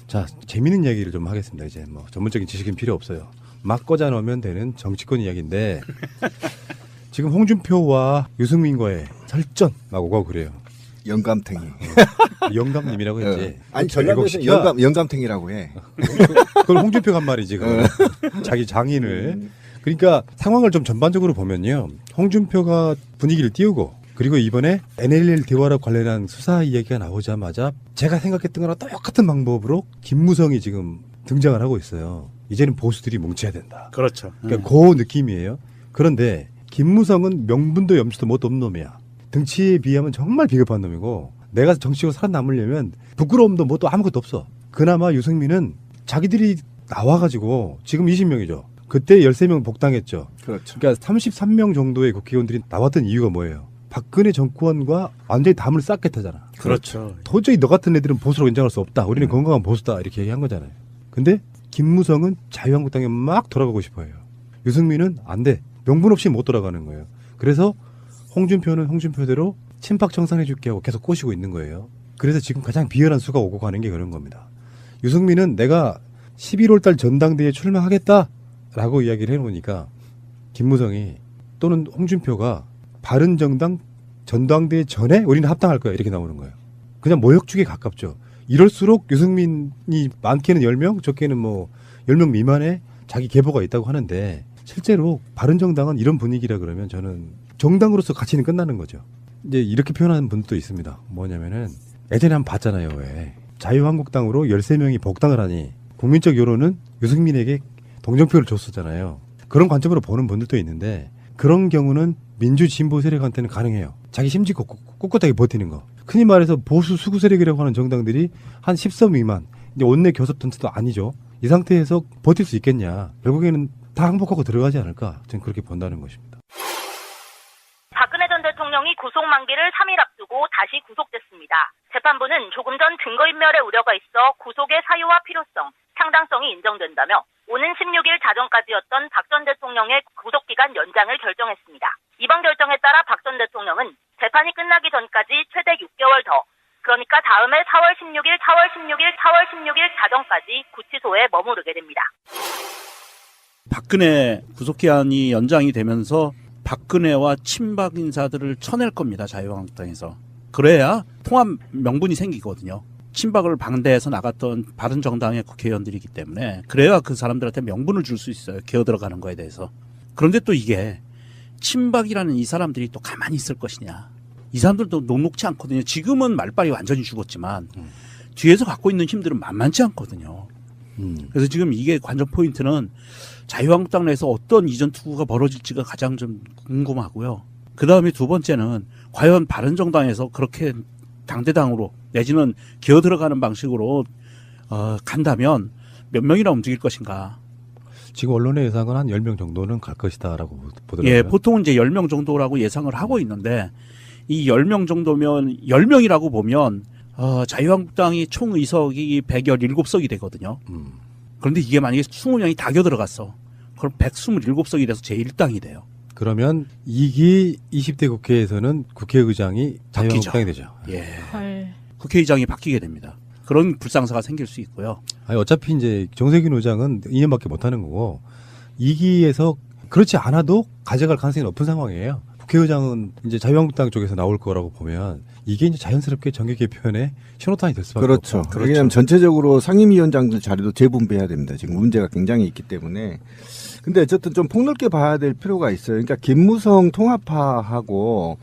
자, 재밌는 이야기를 좀 하겠습니다. 이제 뭐 전문적인 지식은 필요 없어요. 막 꽂아 넣으면 되는 정치권 이야기인데 지금 홍준표와 유승민과의 설전 막 오고 그래요. 영감탱이. 영감님이라고 했지. 아니 전략에서 영감탱이라고 해. 그걸 홍준표가 한 말이지. 자기 장인을. 그러니까 상황을 좀 전반적으로 보면요. 홍준표가 분위기를 띄우고 그리고 이번에 NLL 대화와 관련한 수사 이야기가 나오자마자 제가 생각했던 거랑 똑같은 방법으로 김무성이 지금 등장을 하고 있어요. 이제는 보수들이 뭉쳐야 된다. 그렇죠. 그러니까 그 느낌이에요. 그런데 김무성은 명분도 염치도 뭣도 없는 놈이야. 등치에 비하면 정말 비겁한 놈이고 내가 정치적으로 살아남으려면 부끄러움도 뭣도 아무것도 없어. 그나마 유승민은 자기들이 나와가지고 지금 20명이죠. 그때 13명 복당했죠. 그렇죠. 그러니까 33명 정도의 국회의원들이 나왔던 이유가 뭐예요? 박근혜 정권과 완전히 담을 쌓겠다잖아. 그렇죠. 도저히 너 같은 애들은 보수로 인정할 수 없다. 우리는 건강한 보수다. 이렇게 얘기한 거잖아요. 근데 김무성은 자유한국당에 막 돌아가고 싶어요. 유승민은 안 돼. 명분 없이 못 돌아가는 거예요. 그래서 홍준표는 홍준표대로 친박 청산해줄게 하고 계속 꼬시고 있는 거예요. 그래서 지금 가장 비열한 수가 오고 가는 게 그런 겁니다. 유승민은 내가 11월 달 전당대회에 출마하겠다라고 이야기를 해놓으니까 김무성이 또는 홍준표가 바른정당 전당대회 전에 우리는 합당할 거야 이렇게 나오는 거예요. 그냥 모욕죽에 가깝죠. 이럴수록 유승민이 많게는 10명, 적게는 뭐 10명 미만의 자기 계보가 있다고 하는데 실제로 바른정당은 이런 분위기라 그러면 저는 정당으로서 가치는 끝나는 거죠. 이제 이렇게 표현하는 분도 있습니다. 뭐냐면은 예전에 한번 봤잖아요. 왜 자유한국당으로 13명이 복당을 하니 국민적 여론은 유승민에게 동정표를 줬었잖아요. 그런 관점으로 보는 분들도 있는데 그런 경우는 민주 진보 세력한테는 가능해요. 자기 심지 꿋꿋하게 버티는 거. 흔히 말해서 보수 수구 세력이라고 하는 정당들이 한 10석 미만, 이제 원내 교섭 전체도 아니죠. 이 상태에서 버틸 수 있겠냐. 결국에는 다 항복하고 들어가지 않을까. 저는 그렇게 본다는 것입니다. 박근혜 전 대통령이 구속 만기를 3일 앞두고 다시 구속됐습니다. 재판부는 조금 전 증거인멸의 우려가 있어 구속의 사유와 필요성, 상당성이 인정된다며 오는 16일 자정까지였던 박 전 대통령의 구속기간 연장을 결정했습니다. 이번 결정에 따라 박 전 대통령은 재판이 끝나기 전까지 최대 6개월 더, 그러니까 다음해 4월 16일 자정까지 구치소에 머무르게 됩니다. 박근혜 구속기한이 연장이 되면서 박근혜와 친박 인사들을 쳐낼 겁니다. 자유한국당에서. 그래야 통합 명분이 생기거든요. 친박을 반대해서 나갔던 바른정당의 국회의원들이기 때문에 그래야 그 사람들한테 명분을 줄 수 있어요. 기어들어가는 거에 대해서. 그런데 또 이게 친박이라는 이 사람들이 또 가만히 있을 것이냐. 이 사람들도 녹록치 않거든요. 지금은 말빨이 완전히 죽었지만 뒤에서 갖고 있는 힘들은 만만치 않거든요. 그래서 지금 이게 관전 포인트는 자유한국당 내에서 어떤 이전 투구가 벌어질지가 가장 좀 궁금하고요. 그다음에 두 번째는 과연 바른정당에서 그렇게 당대당으로 내지는 기어들어가는 방식으로 간다면 몇 명이나 움직일 것인가. 지금 언론의 예상은 한 10명 정도는 갈 것이다라고 보더라고요. 예, 보통은 이제 10명 정도라고 예상을 하고 있는데 이 10명 정도면 10명이라고 보면 자유한국당이 총 의석이 117석이 되거든요. 그런데 이게 만약에 20명이 다 겨들어갔어. 그럼 127석이 돼서 제1당이 돼요. 그러면 2기 20대 국회에서는 국회의장이 자유한국당이 되죠. 예. 헐. 국회의장이 바뀌게 됩니다. 그런 불상사가 생길 수 있고요. 아니, 어차피 이제 정세균 의장은 2년밖에 못 하는 거고 2기에서 그렇지 않아도 가져갈 가능성이 높은 상황이에요. 국회의장은 이제 자유한국당 쪽에서 나올 거라고 보면 이게 이제 자연스럽게 정계 개편의 신호탄이 될 수밖에 그렇죠. 없죠. 왜냐하면 전체적으로 상임위원장들 자리도 재분배해야 됩니다. 지금 문제가 굉장히 있기 때문에. 근데 어쨌든 좀 폭넓게 봐야 될 필요가 있어요. 그러니까 김무성 통합파하고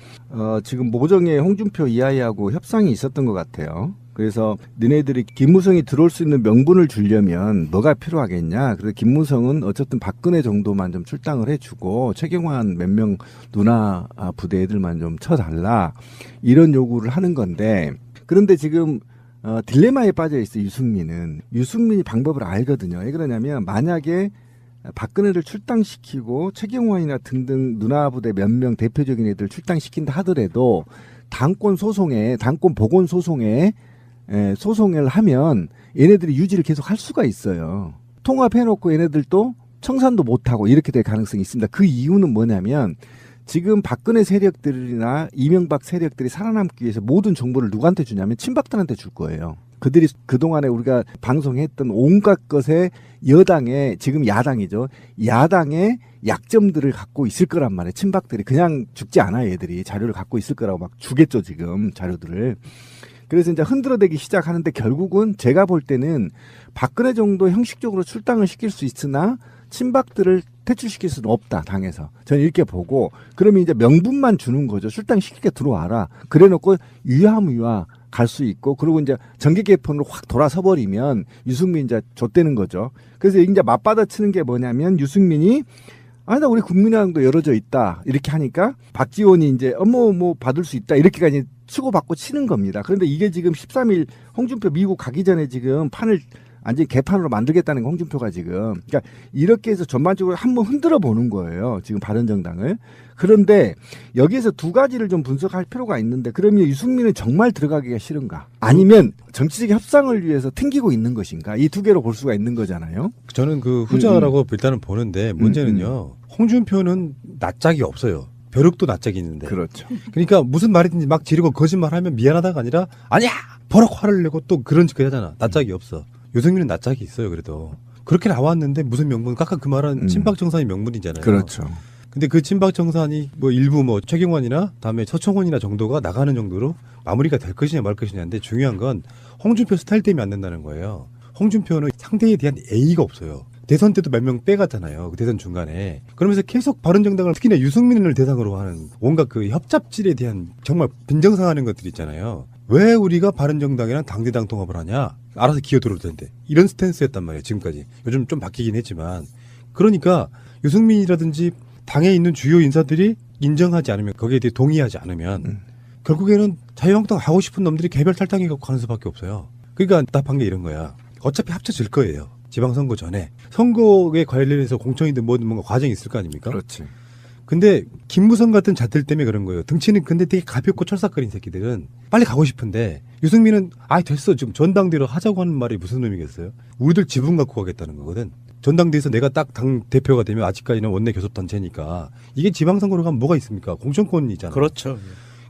지금 모정의 홍준표 이하이하고 협상이 있었던 것 같아요. 그래서 너네들이 김무성이 들어올 수 있는 명분을 주려면 뭐가 필요하겠냐. 그래서 김무성은 어쨌든 박근혜 정도만 좀 출당을 해주고 최경환 몇 명 누나 부대 애들만 좀 쳐달라. 이런 요구를 하는 건데 그런데 지금 딜레마에 빠져 있어요. 유승민이 방법을 알거든요. 왜 그러냐면 만약에 박근혜를 출당시키고 최경환이나 등등 누나 부대 몇 명 대표적인 애들 출당시킨다 하더라도 당권 보건 소송에 소송을 하면 얘네들이 유지를 계속 할 수가 있어요. 통합해놓고 얘네들도 청산도 못하고 이렇게 될 가능성이 있습니다. 그 이유는 뭐냐면 지금 박근혜 세력들이나 이명박 세력들이 살아남기 위해서 모든 정보를 누구한테 주냐면 친박들한테 줄 거예요. 그들이 그동안에 우리가 방송했던 온갖 것에 여당의 지금 야당이죠. 야당의 약점들을 갖고 있을 거란 말이에요. 친박들이 그냥 죽지 않아요. 얘들이 자료를 갖고 있을 거라고 막 주겠죠. 지금 자료들을. 그래서 이제 흔들어대기 시작하는데 결국은 제가 볼 때는 박근혜 정도 형식적으로 출당을 시킬 수 있으나 친박들을 퇴출시킬 수는 없다. 당에서. 저는 이렇게 보고 그러면 이제 명분만 주는 거죠. 출당시키게 들어와라. 그래놓고 유야무야 갈 수 있고 그리고 이제 정계 개편으로 확 돌아서 버리면 유승민 이제 좆되는 거죠. 그래서 이제 맞받아치는 게 뭐냐면 유승민이 나 우리 국민의당도 열어져 있다 이렇게 하니까 박지원이 이제 뭐 받을 수 있다 이렇게까지 치고받고 치는 겁니다. 그런데 이게 지금 13일 홍준표 미국 가기 전에 지금 판을 완전히 개판으로 만들겠다는 거 홍준표가 지금. 그러니까 이렇게 해서 전반적으로 한번 흔들어 보는 거예요. 지금 바른정당을. 그런데 여기에서 두 가지를 좀 분석할 필요가 있는데 그러면 유승민은 정말 들어가기가 싫은가? 아니면 정치적 협상을 위해서 튕기고 있는 것인가? 이 두 개로 볼 수가 있는 거잖아요. 저는 그 후자라고 일단은 보는데 문제는요. 홍준표는 낯짝이 없어요. 벼룩도 낯짝이 있는데. 그렇죠. 그러니까 무슨 말이든지 막 지르고 거짓말하면 미안하다가 아니라 아니야 버럭 화를 내고 또 그런 짓 하잖아. 낯짝이 없어. 유승민은 낯짝이 있어요. 그래도 그렇게 나왔는데 무슨 명분? 아까 그 말은 친박 정산이 명분이잖아요. 그렇죠. 근데 그 친박 정산이 뭐 일부 뭐 최경환이나 다음에 서청원이나 정도가 나가는 정도로 마무리가 될 것이냐 말 것이냐인데 중요한 건 홍준표 스타일 때문에 안 된다는 거예요. 홍준표는 상대에 대한 예의가 없어요. 대선 때도 몇 명 빼갔잖아요. 그 대선 중간에. 그러면서 계속 바른정당을 특히나 유승민을 대상으로 하는 온갖 그 협잡질에 대한 정말 빈정상하는 것들이 있잖아요. 왜 우리가 바른정당이랑 당대당 통합을 하냐? 알아서 기어들어올 텐데. 이런 스탠스였단 말이에요. 지금까지. 요즘 좀 바뀌긴 했지만. 그러니까 유승민이라든지 당에 있는 주요 인사들이 인정하지 않으면 거기에 대해 동의하지 않으면 결국에는 자유한국당 하고 싶은 놈들이 개별 탈당해 갖고 가는 수밖에 없어요. 그러니까 답한 게 이런 거야. 어차피 합쳐질 거예요. 지방선거 전에. 선거에 관련해서 공천이든 뭐든 뭔가 과정이 있을 거 아닙니까? 그렇지. 근데 김무성 같은 자들 때문에 그런 거예요. 등치는 근데 되게 가볍고 철삭거린 새끼들은 빨리 가고 싶은데 유승민은 됐어. 지금 전당대로 하자고 하는 말이 무슨 의미겠어요? 우리들 지분 갖고 가겠다는 거거든. 전당대에서 내가 딱 당 대표가 되면 아직까지는 원내 교섭단체니까 이게 지방선거로 가면 뭐가 있습니까? 공천권이잖아요. 그렇죠.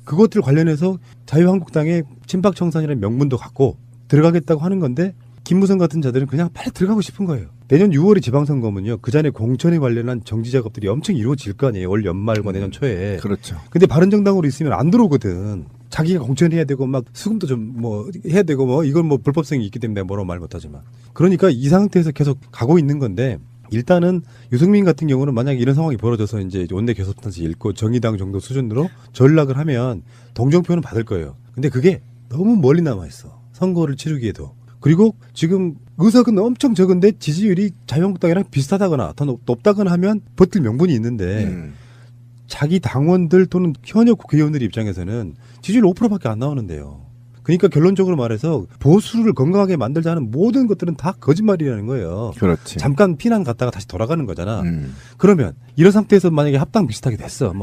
그것들 관련해서 자유한국당의 친박청산이라는 명분도 갖고 들어가겠다고 하는 건데 김무성 같은 자들은 그냥 빨리 들어가고 싶은 거예요. 내년 6월에 지방선거면요. 그 전에 공천에 관련한 정지 작업들이 엄청 이루어질 거 아니에요. 올 연말과 내년 초에. 그렇죠. 근데 바른정당으로 있으면 안 들어오거든. 자기가 공천해야 되고 막 수금도 좀 뭐 해야 되고 뭐 이건 뭐 불법성이 있기 때문에 뭐라고 말 못하지만. 그러니까 이 상태에서 계속 가고 있는 건데 일단은 유승민 같은 경우는 만약에 이런 상황이 벌어져서 이제 원내 교섭단체 읽고 정의당 정도 수준으로 전락을 하면 동정표는 받을 거예요. 근데 그게 너무 멀리 남아 있어. 선거를 치르기에도. 그리고 지금 의석은 엄청 적은데 지지율이 자유한국당이랑 비슷하다거나 더 높다거나 하면 버틸 명분이 있는데 자기 당원들 또는 현역 국회의원들 입장에서는 지지율 5%밖에 안 나오는데요. 그러니까 결론적으로 말해서 보수를 건강하게 만들자는 모든 것들은 다 거짓말이라는 거예요. 그렇지. 잠깐 피난 갔다가 다시 돌아가는 거잖아. 그러면 이런 상태에서 만약에 합당 비슷하게 됐어.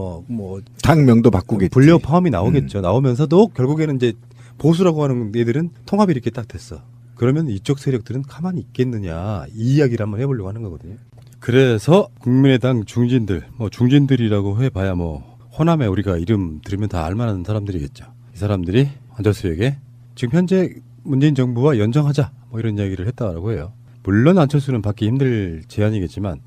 당명도 바꾸겠지. 분려 포함이 나오겠죠. 나오면서도 결국에는 이제 보수라고 하는 애들은 통합이 이렇게 딱 됐어. 그러면 이쪽 세력들은 가만히 있겠느냐 이 이야기를 한번 해보려고 하는 거거든요. 그래서 국민의당 중진들, 중진들이라고 해봐야 호남에 우리가 이름 들으면 다 알만한 사람들이겠죠. 이 사람들이 안철수에게 지금 현재 문재인 정부와 연정하자 이런 이야기를 했다고 해요. 물론 안철수는 받기 힘들 제안이겠지만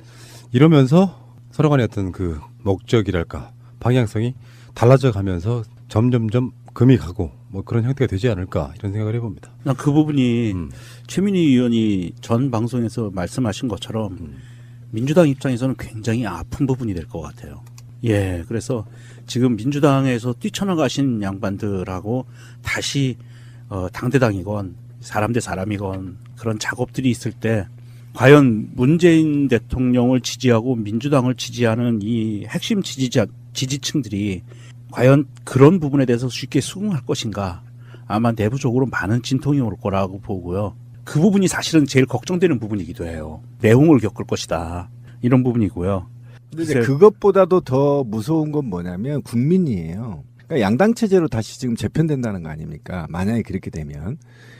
이러면서 서로 간의 어떤 그 목적이랄까 방향성이 달라져 가면서 점점점 금이 가고 그런 형태가 되지 않을까 이런 생각을 해봅니다. 난 그 부분이 최민희 의원이 전 방송에서 말씀하신 것처럼 민주당 입장에서는 굉장히 아픈 부분이 될 것 같아요. 예, 그래서 지금 민주당에서 뛰쳐나가신 양반들하고 다시 당대당이건 사람 대 사람이건 그런 작업들이 있을 때 과연 문재인 대통령을 지지하고 민주당을 지지하는 이 핵심 지지층들이 과연 그런 부분에 대해서 쉽게 수긍할 것인가? 아마 내부적으로 많은 진통이 올 거라고 보고요. 그 부분이 사실은 제일 걱정되는 부분이기도 해요. 내홍을 겪을 것이다. 이런 부분이고요. 근데 그것보다도 더 무서운 건 뭐냐면 국민이에요. 그러니까 양당 체제로 다시 지금 재편된다는 거 아닙니까? 만약에 그렇게 되면.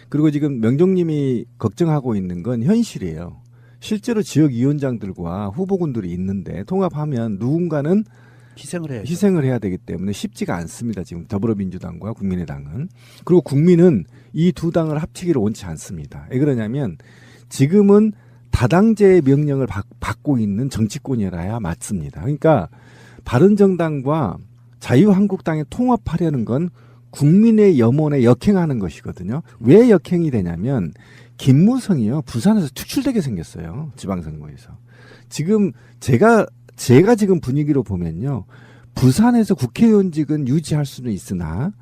그리고 지금 명종님이 걱정하고 있는 건 현실이에요. 실제로 지역위원장들과 후보군들이 있는데 통합하면 누군가는 희생을 해야죠. 희생을 해야 되기 때문에 쉽지가 않습니다. 지금 더불어민주당과 국민의당은. 그리고 국민은 이 두 당을 합치기를 원치 않습니다. 왜 그러냐면 지금은 다당제의 명령을 받고 있는 정치권이라야 맞습니다. 그러니까 바른정당과 자유한국당에 통합하려는 건 국민의 염원에 역행하는 것이거든요. 왜 역행이 되냐면 김무성이요, 부산에서 축출되게 생겼어요. 지방선거에서. 지금 제가 지금 분위기로 보면요, 부산에서 국회의원직은 유지할 수는 있으나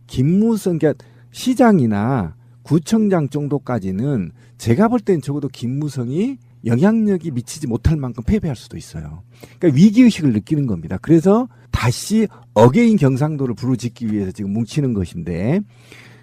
김무성, 그러니까 시장이나 구청장 정도까지는 제가 볼 땐 적어도 김무성이 영향력이 미치지 못할 만큼 패배할 수도 있어요. 그러니까 위기의식을 느끼는 겁니다. 그래서 다시 어게인 경상도를 부르짖기 위해서 지금 뭉치는 것인데,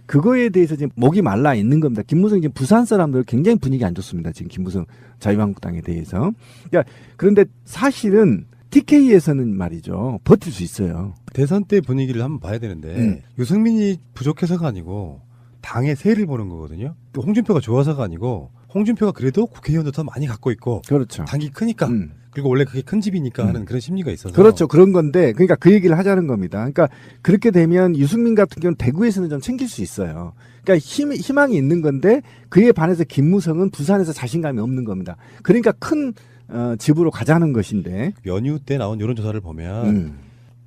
그거에 대해서 지금 목이 말라 있는 겁니다. 김무성 지금 부산 사람들 굉장히 분위기 안 좋습니다. 지금 김무성 자유한국당에 대해서. 그러니까 그런데 사실은 TK에서는 말이죠, 버틸 수 있어요. 대선 때 분위기를 한번 봐야 되는데 유승민이 부족해서가 아니고 당의 세를 보는 거거든요. 홍준표가 좋아서가 아니고 홍준표가 그래도 국회의원도 더 많이 갖고 있고 그렇죠. 당이 크니까 그리고 원래 그게 큰 집이니까 하는 그런 심리가 있어서. 그렇죠. 그런 건데, 그러니까 그 얘기를 하자는 겁니다. 그러니까 그렇게 되면 유승민 같은 경우는 대구에서는 좀 챙길 수 있어요. 그러니까 희망이 있는 건데, 그에 반해서 김무성은 부산에서 자신감이 없는 겁니다. 그러니까 큰 집으로 가자는 것인데. 연휴 때 나온 여론조사를 보면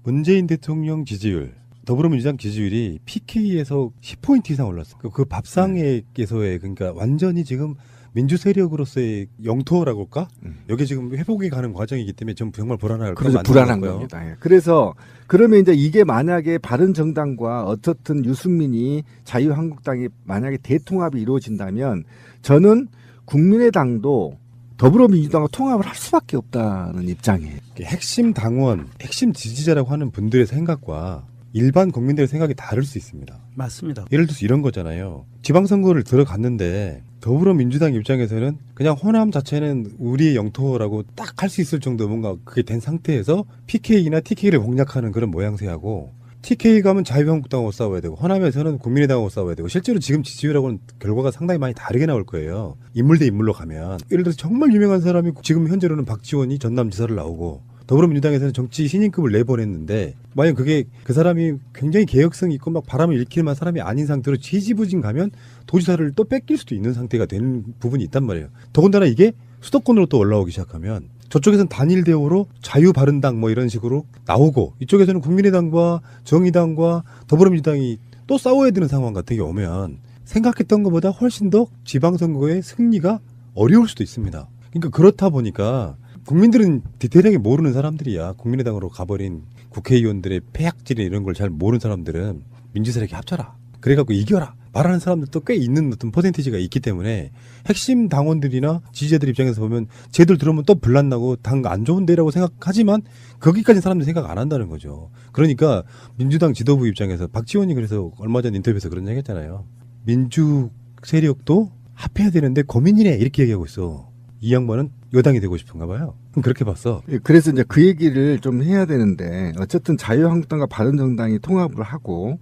문재인 대통령 지지율, 더불어민주당 지지율이 PK에서 10포인트 이상 올랐어요. 그 밥상에서의, 그러니까 완전히 지금 민주 세력으로서의 영토라고 할까? 여기 지금 회복이 가는 과정이기 때문에 좀 정말 불안할 그래서 불안한 겁니다. 예. 그래서 그러면 이제 이게 만약에 바른정당과 어떻든 유승민이 자유한국당이 만약에 대통합이 이루어진다면 저는 국민의당도 더불어민주당과 통합을 할 수밖에 없다는 입장이에요. 핵심 당원, 핵심 지지자라고 하는 분들의 생각과 일반 국민들의 생각이 다를 수 있습니다. 맞습니다. 예를 들어서 이런 거잖아요. 지방선거를 들어갔는데 더불어민주당 입장에서는 그냥 호남 자체는 우리의 영토라고 딱 할 수 있을 정도 뭔가 그게 된 상태에서 PK나 TK를 공략하는 그런 모양새하고, TK 가면 자유한국당하고 싸워야 되고 호남에서는 국민의당하고 싸워야 되고, 실제로 지금 지지율하고는 결과가 상당히 많이 다르게 나올 거예요. 인물 대 인물로 가면. 예를 들어서 정말 유명한 사람이 지금 현재로는 박지원이 전남지사를 나오고, 더불어민주당에서는 정치 신인급을 내보냈는데 만약 그게 그 사람이 굉장히 개혁성 있고 막 바람을 일으킬 만한 사람이 아닌 상태로 지지부진 가면 도지사를 또 뺏길 수도 있는 상태가 되는 부분이 있단 말이에요. 더군다나 이게 수도권으로 또 올라오기 시작하면 저쪽에서는 단일 대우로 자유바른당 뭐 이런 식으로 나오고, 이쪽에서는 국민의당과 정의당과 더불어민주당이 또 싸워야 되는 상황 같은 게 오면 생각했던 것보다 훨씬 더 지방선거의 승리가 어려울 수도 있습니다. 그러니까 그렇다 보니까 국민들은 디테일하게 모르는 사람들이야. 국민의당으로 가버린 국회의원들의 폐악질이나 이런 걸 잘 모르는 사람들은 민주세력이 합쳐라, 그래갖고 이겨라 말하는 사람들도 꽤 있는 어떤 퍼센티지가 있기 때문에 핵심 당원들이나 지지자들 입장에서 보면 쟤들 들어오면 또 분란나고 당 안 좋은데라고 생각하지만 거기까지 사람들이 생각 안 한다는 거죠. 그러니까 민주당 지도부 입장에서 박지원이 그래서 얼마 전 인터뷰에서 그런 얘기 했잖아요. 민주 세력도 합해야 되는데 고민이네 이렇게 얘기하고 있어. 이 양반은 여당이 되고 싶은가 봐요. 그렇게 봤어. 그래서 이제 그 얘기를 좀 해야 되는데, 어쨌든 자유한국당과 바른정당이 통합을 하고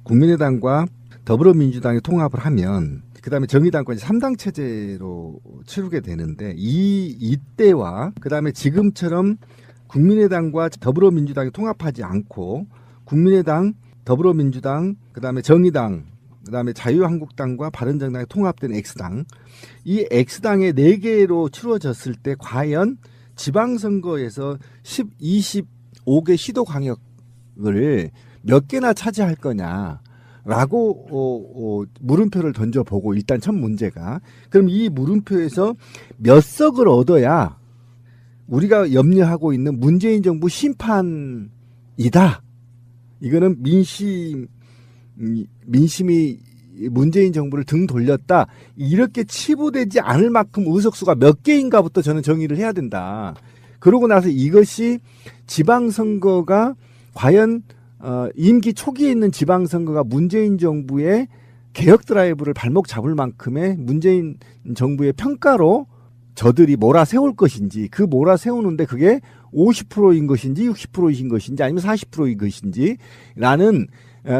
국민의당과 더불어민주당이 통합을 하면 그다음에 정의당과 이제 3당 체제로 치르게 되는데, 이때와 그다음에 지금처럼 국민의당과 더불어민주당이 통합하지 않고 국민의당, 더불어민주당, 그다음에 정의당, 그다음에 자유한국당과 바른정당이 통합된 X당, 이 X당의 4개로 치루어졌을 때 과연 지방선거에서 25개 시도광역을 몇 개나 차지할 거냐라고 물음표를 던져보고, 일단 첫 문제가, 그럼 이 물음표에서 몇 석을 얻어야 우리가 염려하고 있는 문재인 정부 심판이다. 이거는 민심이 문재인 정부를 등 돌렸다, 이렇게 치부되지 않을 만큼 의석수가 몇 개인가부터 저는 정의를 해야 된다. 그러고 나서 이것이 지방선거가 과연 임기 초기에 있는 지방선거가 문재인 정부의 개혁 드라이브를 발목 잡을 만큼의 문재인 정부의 평가로 저들이 몰아세울 것인지, 그 몰아세우는데 그게 50%인 것인지 60%인 것인지 아니면 40%인 것인지 라는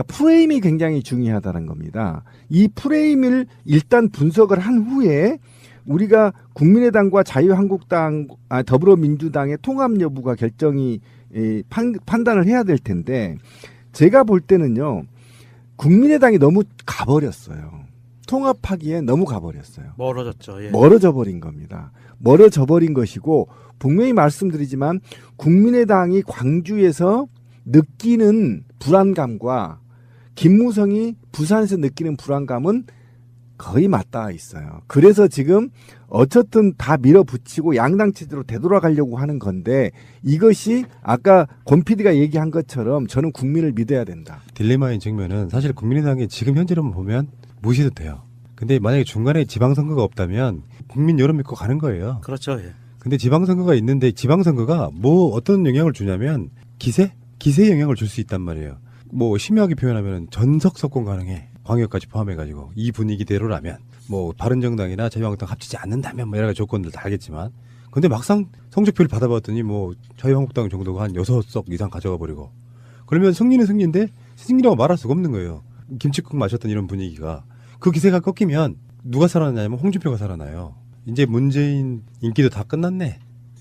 프레임이 굉장히 중요하다는 겁니다. 이 프레임을 일단 분석을 한 후에 우리가 국민의당과 자유한국당, 더불어민주당의 통합 여부가 결정이 이 판단을 해야 될 텐데 제가 볼 때는요. 국민의당이 너무 가버렸어요. 통합하기에 너무 가버렸어요. 멀어졌죠. 예. 멀어져 버린 겁니다. 멀어져 버린 것이고 분명히 말씀드리지만 국민의당이 광주에서 느끼는 불안감과 김무성이 부산에서 느끼는 불안감은 거의 맞닿아 있어요. 그래서 지금 어쨌든 다 밀어붙이고 양당 체제로 되돌아가려고 하는 건데 이것이 아까 권 PD가 얘기한 것처럼 저는 국민을 믿어야 된다. 딜레마인 측면은 사실 국민의당이 지금 현재로만 보면 무시해도 돼요. 근데 만약에 중간에 지방선거가 없다면 국민 여론 믿고 가는 거예요. 그렇죠. 예. 근데 지방선거가 있는데 지방선거가 뭐 어떤 영향을 주냐면 기세에 영향을 줄 수 있단 말이에요. 뭐 심하게 표현하면 전석 석권 가능해. 광역까지 포함해가지고 이 분위기대로라면 뭐 바른정당이나 자유한국당 합치지 않는다면 뭐 여러 가지 조건들 다 알겠지만 근데 막상 성적표를 받아봤더니 뭐 자유한국당 정도가 한 6석 이상 가져가 버리고 그러면 승리는 승리인데 승리라고 말할 수가 없는 거예요. 김치국 마셨던 이런 분위기가 그 기세가 꺾이면 누가 살아나냐면 홍준표가 살아나요. 이제 문재인 인기도 다 끝났네.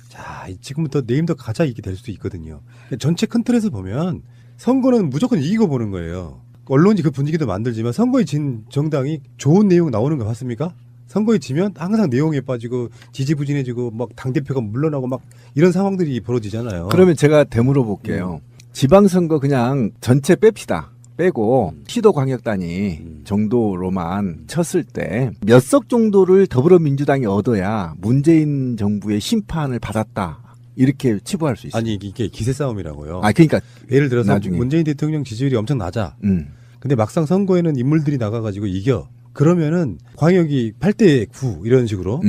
자, 지금부터 내일부터 가자 이게 될 수도 있거든요. 전체 큰 틀에서 보면 선거는 무조건 이기고 보는 거예요. 언론이 그 분위기도 만들지만 선거에 진 정당이 좋은 내용 나오는 거 봤습니까? 선거에 지면 항상 내용에 빠지고 지지부진해지고 막 당대표가 물러나고 막 이런 상황들이 벌어지잖아요. 그러면 제가 되물어 볼게요. 지방선거 그냥 전체 뺍시다. 빼고 시도광역단위 정도로만 쳤을 때 몇 석 정도를 더불어민주당이 얻어야 문재인 정부의 심판을 받았다. 이렇게 치부할 수 있어요. 아니 이게 기세 싸움이라고요. 그러니까 예를 들어서 나중에. 문재인 대통령 지지율이 엄청 낮아. 근데 막상 선거에는 인물들이 나가가지고 이겨. 그러면은 광역이 8대9 이런 식으로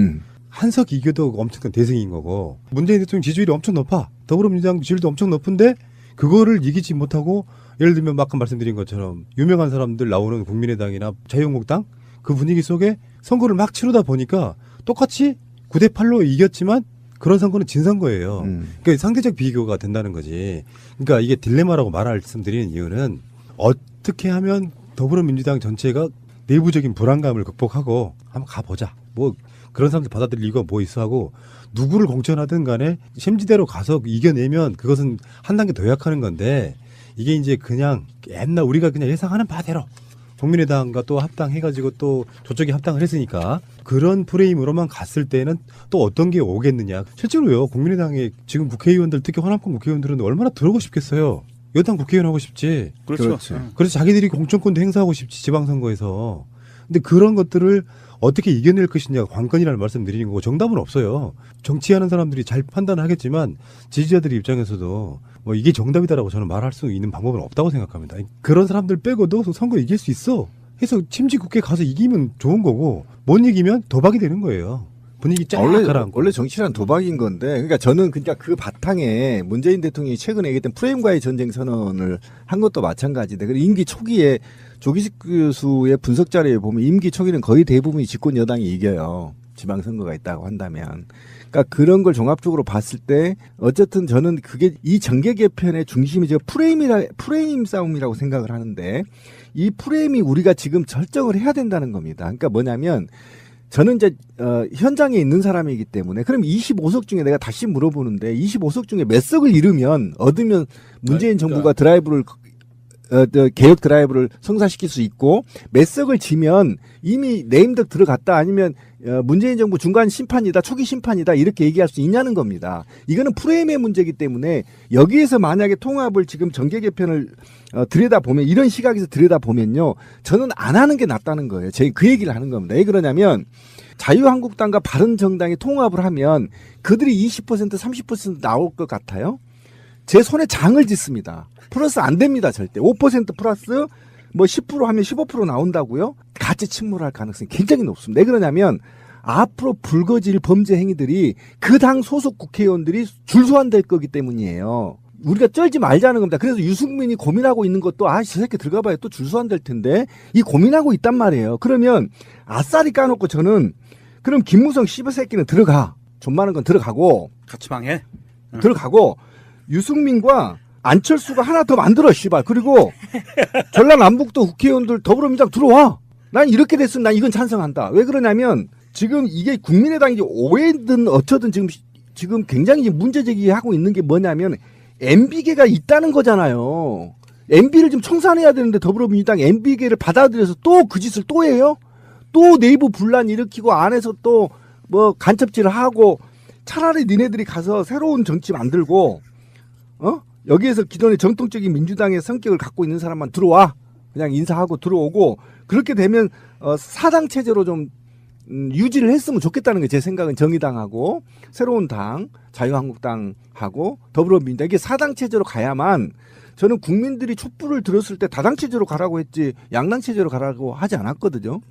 한석 이겨도 엄청난 대승인 거고 문재인 대통령 지지율이 엄청 높아. 더불어민주당 지지율도 엄청 높은데 그거를 이기지 못하고 예를 들면 아까 말씀드린 것처럼 유명한 사람들 나오는 국민의당이나 자유한국당 그 분위기 속에 선거를 막 치르다 보니까 똑같이 9대8로 이겼지만 그런 선거는 진 선거예요. 그러니까 상대적 비교가 된다는 거지. 그러니까 이게 딜레마라고 말씀드리는 이유는 어떻게 하면 더불어민주당 전체가 내부적인 불안감을 극복하고 한번 가보자. 뭐 그런 사람들 받아들일 이유가 뭐 있어 하고 누구를 공천하든 간에 심지대로 가서 이겨내면 그것은 한 단계 더 약하는 건데 이게 이제 그냥 옛날 우리가 그냥 예상하는 바대로 국민의당과 또 합당해가지고 또 저쪽이 합당을 했으니까 그런 프레임으로만 갔을 때는 또 어떤 게 오겠느냐. 실제로요. 국민의당의 지금 국회의원들 특히 호남권 국회의원들은 얼마나 들어오고 싶겠어요. 여당 국회의원 하고 싶지. 그렇죠. 그래서 자기들이 공천권도 행사하고 싶지 지방선거에서. 근데 그런 것들을 어떻게 이겨낼 것이냐가 관건이라는 말씀드리는 거고 정답은 없어요. 정치하는 사람들이 잘 판단하겠지만 지지자들 입장에서도 뭐 이게 정답이다라고 저는 말할 수 있는 방법은 없다고 생각합니다. 그런 사람들 빼고도 선거 이길 수 있어. 해서 침지국회 가서 이기면 좋은 거고 못 이기면 도박이 되는 거예요. 분위기 쫙 가라앉고. 원래 정치란 도박인 건데, 그러니까 저는 그러니까 그 바탕에 문재인 대통령이 최근에 얘기했던 프레임과의 전쟁 선언을 한 것도 마찬가지인데, 그리고 임기 초기에 조기식 교수의 분석 자료에 보면 임기 초기는 거의 대부분이 집권 여당이 이겨요. 지방선거가 있다고 한다면. 그러니까 그런 걸 종합적으로 봤을 때 어쨌든 저는 그게 이 정계 개편의 중심이 저 프레임 싸움이라고 생각을 하는데 이 프레임이 우리가 지금 결정을 해야 된다는 겁니다. 그러니까 뭐냐면 저는 이제 현장에 있는 사람이기 때문에 그럼 25석 중에 내가 다시 물어보는데 25석 중에 몇 석을 얻으면 문재인 정부가 드라이브를 개혁 드라이브를 성사시킬 수 있고 몇 석을 지면 이미 내임덕 들어갔다 아니면 문재인 정부 중간 심판이다 초기 심판이다 이렇게 얘기할 수 있냐는 겁니다. 이거는 프레임의 문제이기 때문에 여기에서 만약에 통합을 지금 정계 개편을 들여다보면 이런 시각에서 들여다보면요 저는 안 하는 게 낫다는 거예요. 제가 그 얘기를 하는 겁니다. 왜 그러냐면 자유한국당과 바른정당이 통합을 하면 그들이 20% 30% 나올 것 같아요. 제 손에 장을 짓습니다. 플러스 안 됩니다, 절대. 5% 플러스 뭐 10% 하면 15% 나온다고요? 같이 침몰할 가능성이 굉장히 높습니다. 왜 그러냐면 앞으로 불거질 범죄 행위들이 그 당 소속 국회의원들이 줄소환될 거기 때문이에요. 우리가 쩔지 말자는 겁니다. 그래서 유승민이 고민하고 있는 것도 저 새끼 들어가봐야 또 줄소환될 텐데 이 고민하고 있단 말이에요. 그러면 아싸리 까놓고 저는 그럼 김무성 씨발 새끼는 들어가. 돈 많은 건 들어가고 같이 방해. 들어가고 유승민과 안철수가 하나 더 만들어 씨발. 그리고 전라남북도 국회의원들 더불어민주당 들어와. 난 이렇게 됐으면 난 이건 찬성한다. 왜 그러냐면 지금 이게 국민의당이 오해든 어쩌든 지금 굉장히 문제 제기하고 있는 게 뭐냐면 MB계가 있다는 거잖아요. MB를 좀 청산해야 되는데 더불어민주당 MB계를 받아들여서 또 그 짓을 또 해요? 또 내부 분란 일으키고 안에서 또 뭐 간첩질을 하고 차라리 니네들이 가서 새로운 정치 만들고 여기에서 기존의 정통적인 민주당의 성격을 갖고 있는 사람만 들어와. 그냥 인사하고 들어오고 그렇게 되면 사당 체제로 좀 유지를 했으면 좋겠다는 게 제 생각은 정의당하고 새로운 당 자유한국당하고 더불어민주당 이게 사당 체제로 가야만 저는 국민들이 촛불을 들었을 때 다당 체제로 가라고 했지 양당 체제로 가라고 하지 않았거든요.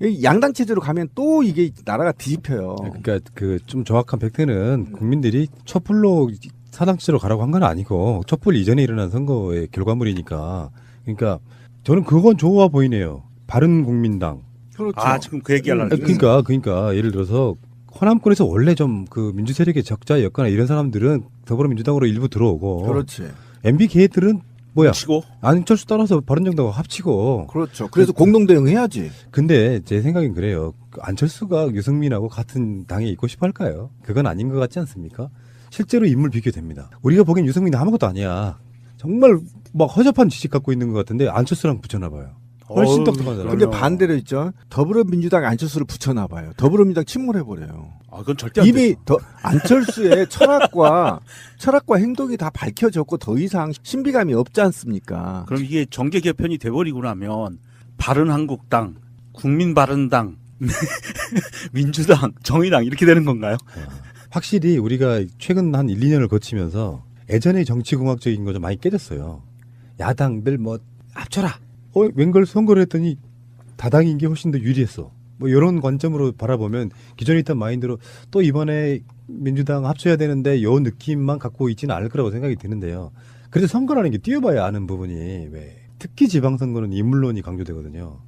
이 양당 체제로 가면 또 이게 나라가 뒤집혀요. 그러니까 그 좀 정확한 팩트는 국민들이 촛불로 사당체제로 가라고 한 건 아니고 촛불 이전에 일어난 선거의 결과물이니까. 그러니까 저는 그건 좋아 보이네요. 바른국민당. 그렇죠. 아, 지금 그 얘기하려고. 그러니까 예를 들어서 호남권에서 원래 좀 그 민주 세력의 적자였거나 이런 사람들은 더불어민주당으로 일부 들어오고. 그렇지. MB 개들은 뭐야? 치고 안철수 따라서 바른정당과 합치고. 그렇죠. 그래서 공동 대응해야지. 근데 제 생각엔 그래요. 안철수가 유승민하고 같은 당에 있고 싶어 할까요? 그건 아닌 것 같지 않습니까? 실제로 인물 비교됩니다. 우리가 보기엔 유승민은 아무것도 아니야. 정말 막 허접한 지식 갖고 있는 것 같은데 안철수랑 붙여나 봐요. 훨씬 똑똑한 사람. 근데 반대로 있죠. 더불어민주당 안철수를 붙여나 봐요. 더불어민주당 침몰해 버려요. 아, 그건 절대 안 이미 되죠. 안철수의 철학과 행동이 다 밝혀졌고 더 이상 신비감이 없지 않습니까? 그럼 이게 정계 개편이 돼버리고 나면 바른한국당, 국민바른당, 민주당, 정의당 이렇게 되는 건가요? 확실히 우리가 최근 한 1, 2년을 거치면서 예전의 정치공학적인 거 좀 많이 깨졌어요. 야당들 뭐 합쳐라. 웬걸 선거를 했더니 다당인 게 훨씬 더 유리했어. 뭐 이런 관점으로 바라보면 기존에 있던 마인드로 또 이번에 민주당 합쳐야 되는데 요 느낌만 갖고 있지는 않을 거라고 생각이 드는데요. 그래서 선거라는 게 뛰어봐야 아는 부분이 왜 특히 지방선거는 인물론이 강조되거든요.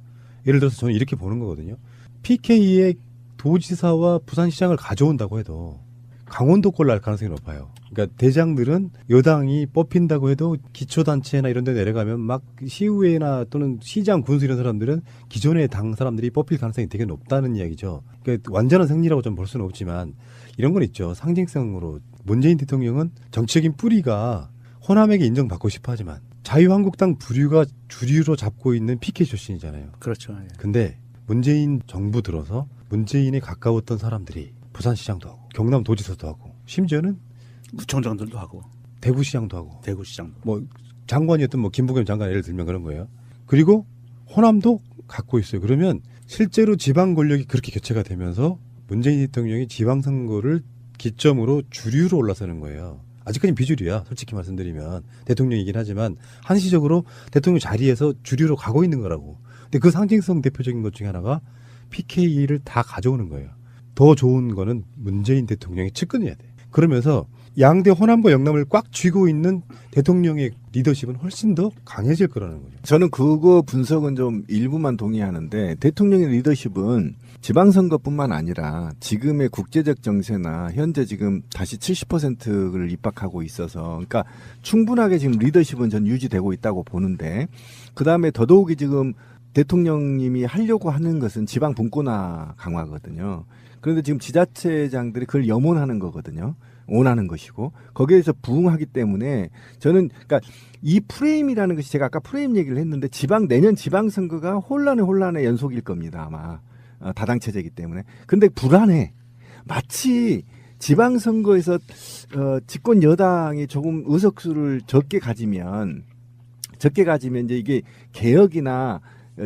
예를 들어서 저는 이렇게 보는 거거든요. PK의 도지사와 부산시장을 가져온다고 해도 강원도권 날 가능성이 높아요. 그러니까 대장들은 여당이 뽑힌다고 해도 기초단체나 이런 데 내려가면 막 시의회나 또는 시장 군수 이런 사람들은 기존의 당 사람들이 뽑힐 가능성이 되게 높다는 이야기죠. 그러니까 완전한 승리라고 좀 볼 수는 없지만 이런 건 있죠. 상징성으로 문재인 대통령은 정치적인 뿌리가 호남에게 인정받고 싶어 하지만 자유한국당 부류가 주류로 잡고 있는 PK 출신이잖아요. 그렇죠. 예. 근데 문재인 정부 들어서 문재인에 가까웠던 사람들이 부산시장도 하고 경남도지사도 하고 심지어는 구청장들도 하고 대구시장도 하고 대구시장도. 뭐 장관이었던 뭐 김부겸 장관 예를 들면 그런 거예요. 그리고 호남도 갖고 있어요. 그러면 실제로 지방 권력이 그렇게 교체가 되면서 문재인 대통령이 지방선거를 기점으로 주류로 올라서는 거예요. 아직까지는 비주류야. 솔직히 말씀드리면 대통령이긴 하지만 한시적으로 대통령 자리에서 주류로 가고 있는 거라고. 근데 그 상징성 대표적인 것 중에 하나가 PK를 다 가져오는 거예요. 더 좋은 거는 문재인 대통령이 측근해야 돼. 그러면서 양대 호남과 영남을 꽉 쥐고 있는 대통령의 리더십은 훨씬 더 강해질 거라는 거죠. 저는 그거 분석은 좀 일부만 동의하는데 대통령의 리더십은 지방선거뿐만 아니라 지금의 국제적 정세나 현재 지금 다시 70%를 입박하고 있어서 그러니까 충분하게 지금 리더십은 전 유지되고 있다고 보는데 그다음에 더더욱이 지금 대통령님이 하려고 하는 것은 지방 분권화 강화거든요. 그런데 지금 지자체장들이 그걸 염원하는 거거든요. 원하는 것이고 거기에서 부응하기 때문에 저는 그러니까 이 프레임이라는 것이 제가 아까 프레임 얘기를 했는데 내년 지방선거가 혼란의 연속일 겁니다. 아마 다당 체제이기 때문에. 근데 불안해. 마치 지방선거에서 집권 여당이 조금 의석수를 적게 가지면 이제 이게 개혁이나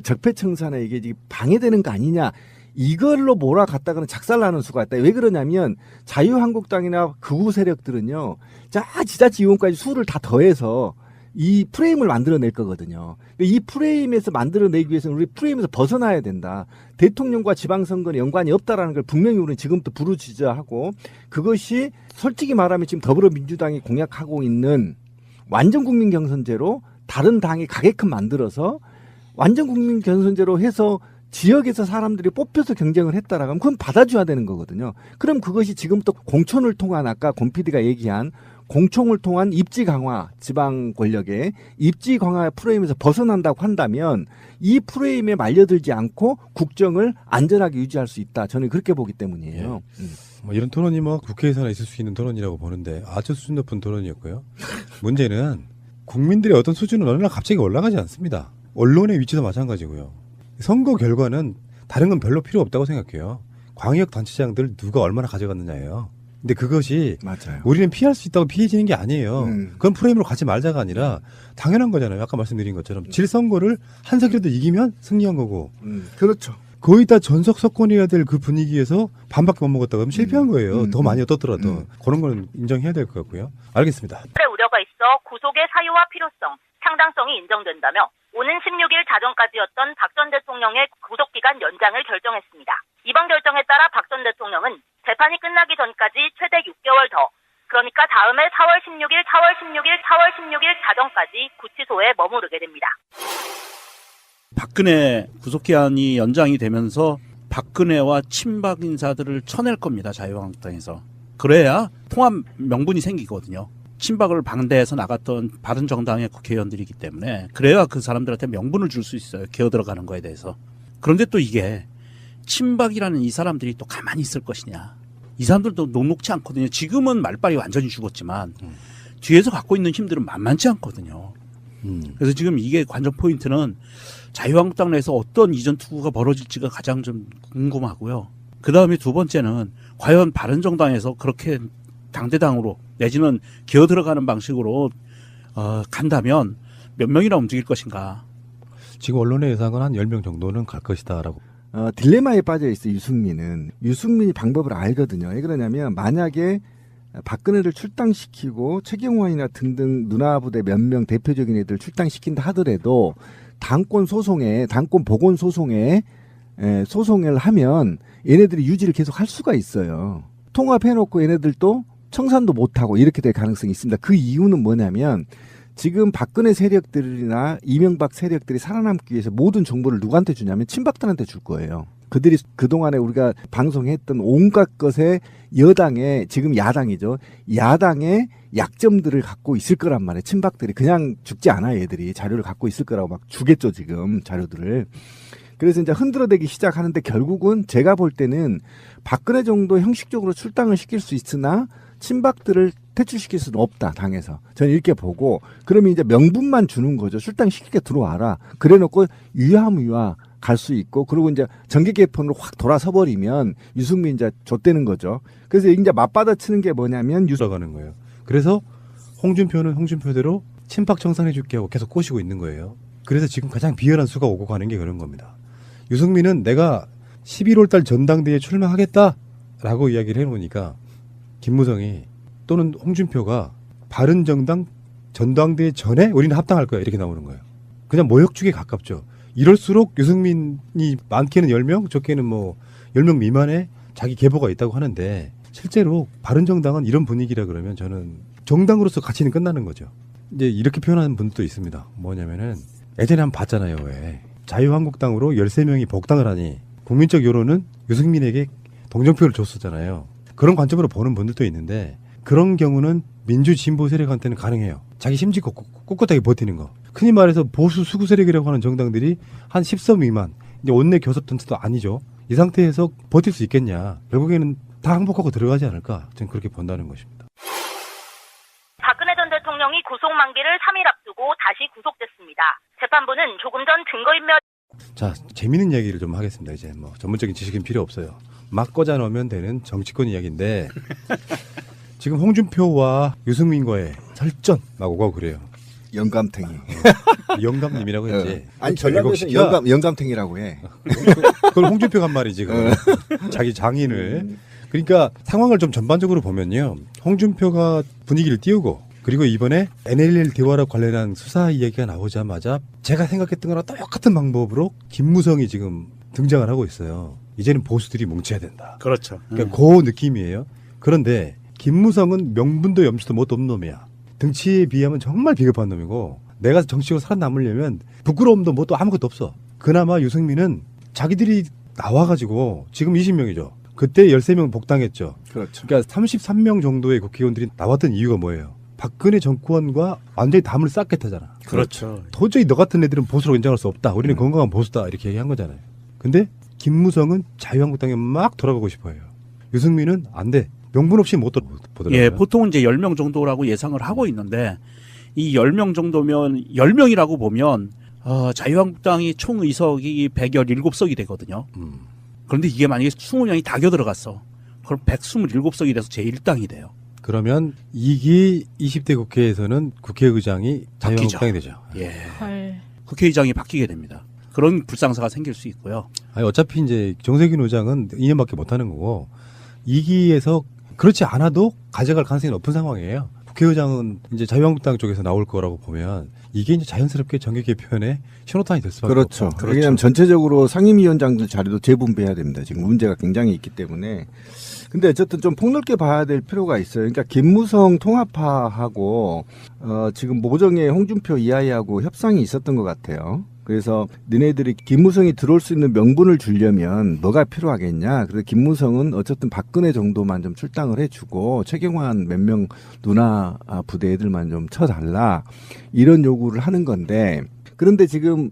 적폐청산에 이게 방해되는 거 아니냐. 이걸로 몰아갔다가는 작살나는 수가 있다. 왜 그러냐면 자유한국당이나 극우 세력들은요. 지자체 의원까지 수를 다 더해서 이 프레임을 만들어낼 거거든요. 이 프레임에서 만들어내기 위해서는 우리 프레임에서 벗어나야 된다. 대통령과 지방선거는 연관이 없다라는 걸 분명히 우리는 지금부터 부르짖어하고 그것이 솔직히 말하면 지금 더불어민주당이 공약하고 있는 완전 국민 경선제로 다른 당이 가게끔 만들어서 완전 국민 경선제로 해서 지역에서 사람들이 뽑혀서 경쟁을 했다라고 하면 그건 받아줘야 되는 거거든요. 그럼 그것이 지금부터 공천을 통한 아까 권 PD가 얘기한 공총을 통한 입지 강화, 지방 권력의 입지 강화 프레임에서 벗어난다고 한다면 이 프레임에 말려들지 않고 국정을 안전하게 유지할 수 있다. 저는 그렇게 보기 때문이에요. 뭐 이런 토론이 뭐 국회에서나 있을 수 있는 토론이라고 보는데 아주 수준 높은 토론이었고요. 문제는 국민들의 어떤 수준은 어느 날 갑자기 올라가지 않습니다. 언론의 위치도 마찬가지고요. 선거 결과는 다른 건 별로 필요 없다고 생각해요. 광역단체장들 누가 얼마나 가져갔느냐예요. 근데 그것이 맞아요. 우리는 피할 수 있다고 피해지는 게 아니에요. 음. 그건 프레임으로 가지 말자가 아니라 당연한 거잖아요. 아까 말씀드린 것처럼 질선거를 한 석이라도 이기면 승리한 거고 그렇죠. 거의 다 전석 석권해야 될 그 분위기에서 반밖에 못 먹었다 그러면 실패한 거예요. 더 많이 얻었더라도. 그런 거는 인정해야 될 것 같고요. 알겠습니다. 우려가 있어 구속의 사유와 필요성, 상당성이 인정된다며 오는 16일 자정까지였던 박 전 대통령의 구속기간 연장을 결정했습니다. 이번 결정에 따라 박 전 대통령은 재판이 끝나기 전까지 최대 6개월 더, 그러니까 다음해 4월 16일 자정까지 구치소에 머무르게 됩니다. 박근혜 구속기한이 연장이 되면서 박근혜와 친박 인사들을 쳐낼 겁니다. 자유한국당에서. 그래야 통합 명분이 생기거든요. 친박을 방대해서 나갔던 바른정당의 국회의원들이기 때문에 그래야 그 사람들한테 명분을 줄 수 있어요. 기어 들어가는 거에 대해서. 그런데 또 이게 친박이라는 이 사람들이 또 가만히 있을 것이냐. 이 사람들도 녹록치 않거든요. 지금은 말빨이 완전히 죽었지만 뒤에서 갖고 있는 힘들은 만만치 않거든요. 그래서 지금 이게 관전 포인트는 자유한국당 내에서 어떤 이전 투구가 벌어질지가 가장 좀 궁금하고요. 그 다음에 두 번째는 과연 바른정당에서 그렇게 당대당으로 내지는 기어 들어가는 방식으로 간다면 몇 명이나 움직일 것인가. 지금 언론의 예상은 한 10명 정도는 갈 것이다라고. 딜레마에 빠져 있어 유승민은. 유승민이 방법을 알거든요. 왜 그러냐면 만약에 박근혜를 출당시키고 최경환이나 등등 누나부대 몇 명 대표적인 애들 출당시킨다 하더라도 당권 보건 소송에 소송을 하면 얘네들이 유지를 계속 할 수가 있어요. 통합해놓고 얘네들도 청산도 못하고 이렇게 될 가능성이 있습니다. 그 이유는 뭐냐면 지금 박근혜 세력들이나 이명박 세력들이 살아남기 위해서 모든 정보를 누구한테 주냐면 친박들한테 줄 거예요. 그들이 그동안에 우리가 방송했던 온갖 것의 여당의, 지금 야당이죠. 야당의 약점들을 갖고 있을 거란 말이에요. 친박들이. 그냥 죽지 않아요. 얘들이. 자료를 갖고 있을 거라고 막 주겠죠. 지금 자료들을. 그래서 이제 흔들어대기 시작하는데 결국은 제가 볼 때는 박근혜 정도 형식적으로 출당을 시킬 수 있으나 친박들을 퇴출시킬 수는 없다, 당에서. 저는 이렇게 보고, 그러면 이제 명분만 주는 거죠. 출당시키게 들어와라. 그래 놓고 유야무야 갈 수 있고, 그리고 이제 정계 개편으로 확 돌아서 버리면 유승민 이제 좆되는 거죠. 그래서 이제 맞받아치는 게 뭐냐면 들어가는 거예요. 그래서 홍준표는 홍준표대로 친박 청산해 줄게 하고 계속 꼬시고 있는 거예요. 그래서 지금 가장 비열한 수가 오고 가는 게 그런 겁니다. 유승민은 내가 11월 달 전당대회에 출마하겠다라고 이야기를 해놓으니까 김무성이 또는 홍준표가 바른정당 전당대회 전에 우리는 합당할 거야 이렇게 나오는 거예요. 그냥 모욕죽에 가깝죠. 이럴수록 유승민이 많게는 10명, 적게는 뭐 10명 미만의 자기 계보가 있다고 하는데 실제로 바른정당은 이런 분위기라 그러면 저는 정당으로서 가치는 끝나는 거죠. 이제 이렇게 표현하는 분도 있습니다. 뭐냐면은 예전에 한번 봤잖아요. 왜 자유한국당으로 13명이 복당을 하니 국민적 여론은 유승민에게 동정표를 줬었잖아요. 그런 관점으로 보는 분들도 있는데 그런 경우는 민주 진보 세력한테는 가능해요. 자기 심지고 꿋꿋하게 버티는 거. 흔히 말해서 보수 수구 세력이라고 하는 정당들이 한 10석 미만, 이제 원내 교섭 전체도 아니죠. 이 상태에서 버틸 수 있겠냐. 결국에는 다 항복하고 들어가지 않을까. 저는 그렇게 본다는 것입니다. 박근혜 전 대통령이 구속 만기를 3일 앞두고 다시 구속됐습니다. 재판부는 조금 전 증거인멸. 자, 재미있는 이야기를 좀 하겠습니다. 이제 뭐 전문적인 지식은 필요 없어요. 막 꽂아 넣으면 되는 정치권 이야기인데 지금 홍준표와 유승민과의 설전 막 오고 그래요. 영감탱이. 영감님이라고 했지. 아니 전략에서 영감탱이라고 해. 그걸 홍준표가 한 말이지. 자기 장인을. 그러니까 상황을 좀 전반적으로 보면요. 홍준표가 분위기를 띄우고 그리고 이번에 NLL 대화와 관련한 수사 이야기가 나오자마자 제가 생각했던 거랑 똑같은 방법으로 김무성이 지금 등장을 하고 있어요. 이제는 보수들이 뭉쳐야 된다. 그렇죠. 그러니까 그 느낌이에요. 그런데 김무성은 명분도 염치도 못 없는 놈이야. 등치에 비하면 정말 비겁한 놈이고 내가 정치적으로 살아남으려면 부끄러움도 뭐 또 아무것도 없어. 그나마 유승민은 자기들이 나와가지고 지금 20명이죠. 그때 13명 복당했죠. 그렇죠. 그러니까 33명 정도의 국회의원들이 나왔던 이유가 뭐예요? 박근혜 정권과 완전히 담을 쌓겠다잖아. 그렇죠. 도저히 너 같은 애들은 보수로 인정할 수 없다. 우리는 건강한 보수다. 이렇게 얘기한 거잖아요. 근데 김무성은 자유한국당에 막 돌아가고 싶어요. 유승민은 안 돼. 명분 없이 못 보더라고요. 예, 보통은 이제 10명 정도라고 예상을 하고 있는데 이 10명 정도면 10명이라고 보면 자유한국당이 총 의석이 117석이 되거든요. 그런데 이게 만약에 20명이 다 겨들어갔어. 그럼 127석이 돼서 제1당이 돼요. 그러면 2기 20대 국회에서는 국회의장이 자유한국당이 되죠. 예. 헐. 국회의장이 바뀌게 됩니다. 그런 불상사가 생길 수 있고요. 아니 어차피 이제 정세균 의장은 2년밖에 못 하는 거고 2기에서 그렇지 않아도 가져갈 가능성이 높은 상황이에요. 국회의장은 이제 자유한국당 쪽에서 나올 거라고 보면 이게 이제 자연스럽게 정계 개편의 신호탄이 될 수밖에 그렇죠. 없다. 왜냐하면 전체적으로 상임위원장들 자리도 재분배해야 됩니다. 지금 문제가 굉장히 있기 때문에. 근데 어쨌든 좀 폭넓게 봐야 될 필요가 있어요. 그러니까 김무성 통합파하고 지금 모정의 홍준표 이하이하고 협상이 있었던 것 같아요. 그래서 너네들이 김무성이 들어올 수 있는 명분을 주려면 뭐가 필요하겠냐. 그래서 김무성은 어쨌든 박근혜 정도만 좀 출당을 해주고 최경환 몇 명 누나 부대 애들만 좀 쳐달라. 이런 요구를 하는 건데 그런데 지금